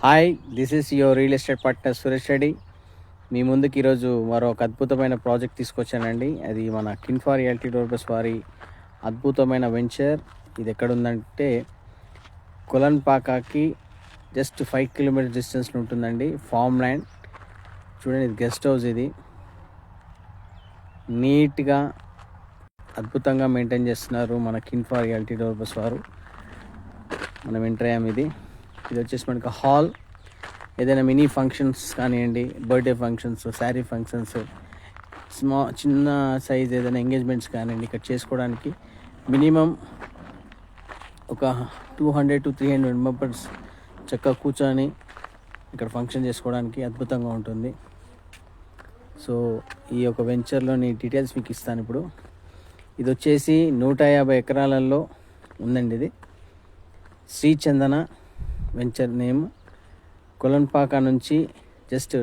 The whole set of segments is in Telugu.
Hi, this is your real estate partner Suresh Reddy. మీ ముందుకు ఈరోజు మరో ఒక అద్భుతమైన ప్రాజెక్ట్ తీసుకొచ్చానండి. అది మన కిన్ఫా రియాలిటీ డెవలపర్స్ వారి అద్భుతమైన వెంచర్. ఇది ఎక్కడుందంటే కొలన్పాకాకి జస్ట్ 5 కిలోమీటర్ డిస్టెన్స్లో ఉంటుందండి. ఫామ్ ల్యాండ్ చూడండి, ఇది గెస్ట్ హౌస్. ఇది నీట్గా అద్భుతంగా మెయింటైన్ చేస్తున్నారు మన కిన్ఫా రియాలిటీ డెవలపర్స్ వారు. మనం ఎంటర్ అయ్యాము. ఇది వచ్చేసి మనకు హాల్. ఏదైనా మినీ ఫంక్షన్స్ కానివ్వండి, బర్త్డే ఫంక్షన్స్, శారీ ఫంక్షన్స్, చిన్న సైజ్ ఏదైనా ఎంగేజ్మెంట్స్ కానివ్వండి, ఇక్కడ చేసుకోవడానికి మినిమం ఒక 200 to 300 మెంబర్స్ చక్కగా కూర్చొని ఇక్కడ ఫంక్షన్ చేసుకోవడానికి అద్భుతంగా ఉంటుంది. సో ఈ యొక్క వెంచర్లోని డీటెయిల్స్ మీకు ఇస్తాను ఇప్పుడు. ఇది వచ్చేసి 150 ఎకరాలలో ఉందండి. ఇది శ్రీ చందన వెంచర్ నేమ్. కొలన్పాక నుంచి జస్ట్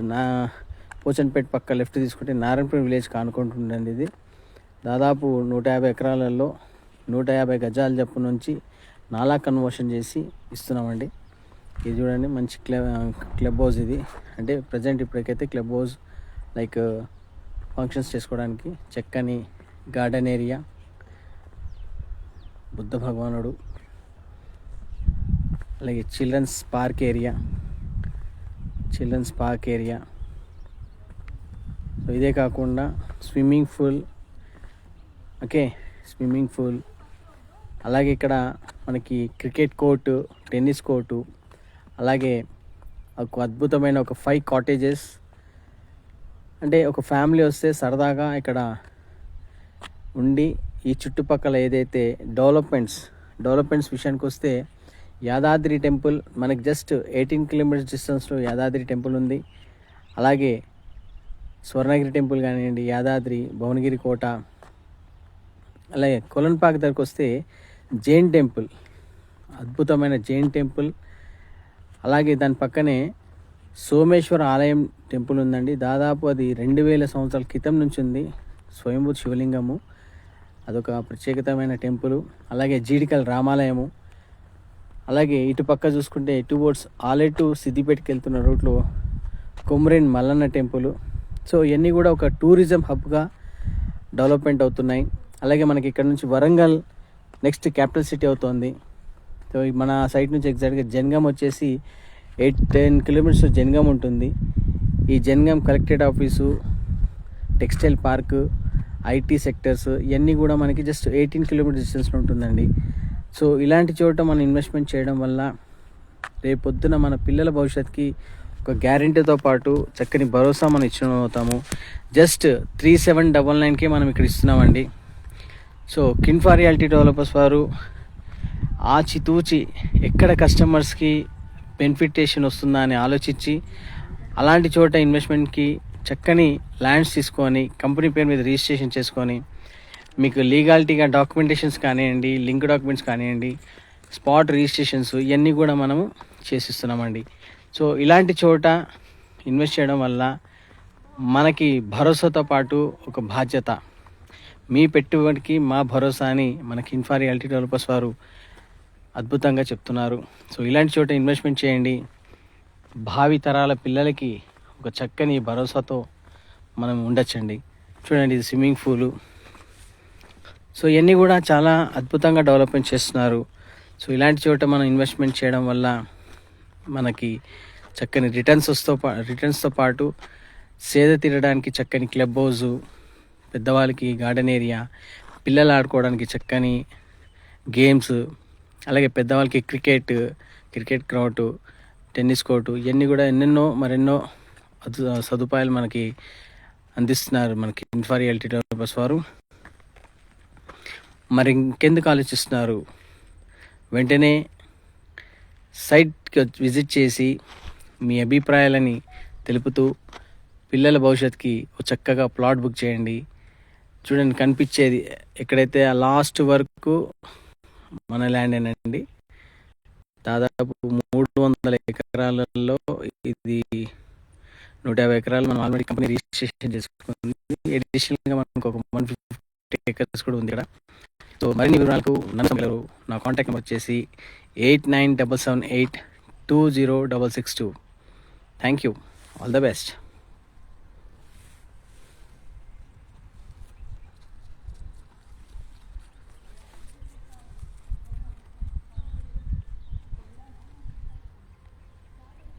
పోచన్పేట పక్క లెఫ్ట్ తీసుకుంటే నారాయణపూర్ విలేజ్ కానుకుంటుందండి. ఇది దాదాపు 150 ఎకరాలలో 150 గజాల జప్పు నుంచి నాలా కన్వర్షన్ చేసి ఇస్తున్నామండి. ఇది చూడండి, మంచి క్లబ్ హౌస్. ఇది అంటే ప్రజెంట్ ఇప్పటికైతే క్లబ్ హౌస్ లైక్ ఫంక్షన్స్ చేసుకోవడానికి చక్కని గార్డెన్ ఏరియా, బుద్ధ భగవానుడు, అలాగే చిల్డ్రన్స్ పార్క్ ఏరియా. సో ఇదే కాకుండా స్విమ్మింగ్ పూల్, అలాగే ఇక్కడ మనకి క్రికెట్ కోర్టు, టెన్నిస్ కోర్టు, అలాగే ఒక అద్భుతమైన ఒక 5 కాటేజెస్. అంటే ఒక ఫ్యామిలీ వస్తే సరదాగా ఇక్కడ ఉండి ఈ చుట్టుపక్కల ఏదైతే డెవలప్మెంట్స్ విషయానికి వస్తే యాదాద్రి టెంపుల్ మనకి జస్ట్ 18 కిలోమీటర్స్ డిస్టెన్స్లో యాదాద్రి టెంపుల్ ఉంది. అలాగే స్వర్ణగిరి టెంపుల్ కానివ్వండి, యాదాద్రి, భువనగిరి కోట, అలాగే కొలన్పాక దగ్గరకు వస్తే జైన్ టెంపుల్, అద్భుతమైన జైన్ టెంపుల్. అలాగే దాని పక్కనే సోమేశ్వర ఆలయం టెంపుల్ ఉందండి. దాదాపు అది 2000 సంవత్సరాల క్రితం నుంచి ఉంది. స్వయంభూ శివలింగము, అదొక ప్రత్యేకతమైన టెంపుల్. అలాగే జీడికల్ రామాలయము. అలాగే ఇటు పక్క చూసుకుంటే టువర్డ్స్ ఆలేటు సిద్దిపేటకి వెళ్తున్న రూట్లో కొమ్రేన్ మల్లన్న టెంపుల్. సో ఇవన్నీ కూడా ఒక టూరిజం హబ్గా డెవలప్మెంట్ అవుతున్నాయి. అలాగే మనకి ఇక్కడ నుంచి వరంగల్ నెక్స్ట్ క్యాపిటల్ సిటీ అవుతుంది. సో మన సైట్ నుంచి ఎగ్జాక్ట్గా జనగాం వచ్చేసి 8-10 కిలోమీటర్స్ జనగాం ఉంటుంది. ఈ Jangaon collectorate office, textile park, IT sectors ఇవన్నీ కూడా మనకి జస్ట్ 18 కిలోమీటర్స్ డిస్టెన్స్లో ఉంటుందండి. సో ఇలాంటి చోట మనం ఇన్వెస్ట్మెంట్ చేయడం వల్ల రేపొద్దున మన పిల్లల భవిష్యత్తుకి ఒక గ్యారెంటీతో పాటు చక్కని భరోసా మనం ఇచ్చిన అవుతాము. జస్ట్ 3799కే మనం ఇక్కడ ఇస్తున్నామండి. సో కిన్ఫా రియాలిటీ డెవలపర్స్ వారు ఆచితూచి ఎక్కడ కస్టమర్స్కి బెనిఫిటేషన్ వస్తుందా అని ఆలోచించి అలాంటి చోట ఇన్వెస్ట్మెంట్కి చక్కని ల్యాండ్స్ తీసుకొని కంపెనీ పేరు మీద రిజిస్ట్రేషన్ చేసుకొని మీకు లీగాలిటీగా డాక్యుమెంటేషన్స్ కానివ్వండి, లింక్ డాక్యుమెంట్స్ కానివ్వండి, స్పాట్ రిజిస్ట్రేషన్స్ ఇవన్నీ కూడా మనము చేసిస్తున్నామండి. సో ఇలాంటి చోట ఇన్వెస్ట్ చేయడం వల్ల మనకి భరోసాతో పాటు ఒక బాధ్యత. మీ పెట్టుబడికి మా భరోసా అని మన కిన్ఫా రియాలిటీ డెవలపర్స్ వారు అద్భుతంగా చెప్తున్నారు. సో ఇలాంటి చోట ఇన్వెస్ట్మెంట్ చేయండి. భావి తరాల పిల్లలకి ఒక చక్కని భరోసాతో మనం ఉండొచ్చండి. చూడండి, ఇది స్విమ్మింగ్ పూలు. సో ఇవన్నీ కూడా చాలా అద్భుతంగా డెవలప్మెంట్ చేస్తున్నారు. సో ఇలాంటి చోట మనం ఇన్వెస్ట్మెంట్ చేయడం వల్ల మనకి చక్కని రిటర్న్స్తో పాటు సేద తీరడానికి చక్కని క్లబ్ హౌజు, పెద్దవాళ్ళకి గార్డెన్ ఏరియా, పిల్లలు ఆడుకోవడానికి చక్కని గేమ్స్, అలాగే పెద్దవాళ్ళకి క్రికెట్ గ్రౌండ్, టెన్నిస్ కోర్టు ఇవన్నీ కూడా మరెన్నో సదుపాయాలు మనకి అందిస్తున్నారు మనకి కిన్ఫా రియాలిటీ డెవలపర్స్ వారు. మరి ఇంకెందుకు ఆలోచిస్తున్నారు? వెంటనే సైట్కి విజిట్ చేసి మీ అభిప్రాయాలని తెలుపుతూ పిల్లల భవిష్యత్తుకి చక్కగా ప్లాట్ బుక్ చేయండి. చూడండి, కనిపించేది ఎక్కడైతే ఆ లాస్ట్ వరకు మన ల్యాండేనండి. దాదాపు 300 ఎకరాలలో ఇది 150 ఎకరాలు మనం ఆల్రెడీ కంపెనీ రిజిస్ట్రేషన్ చేసుకుంది. అడిషనల్గా మనకు ఒక 150 ఎకర్స్ కూడా ఉంది ఇక్కడ. సో మరిన్ని వివరాలకు నన్ను నా కాంటాక్ట్ నెంబర్ వచ్చేసి 897782 20662. Thank you. All the best.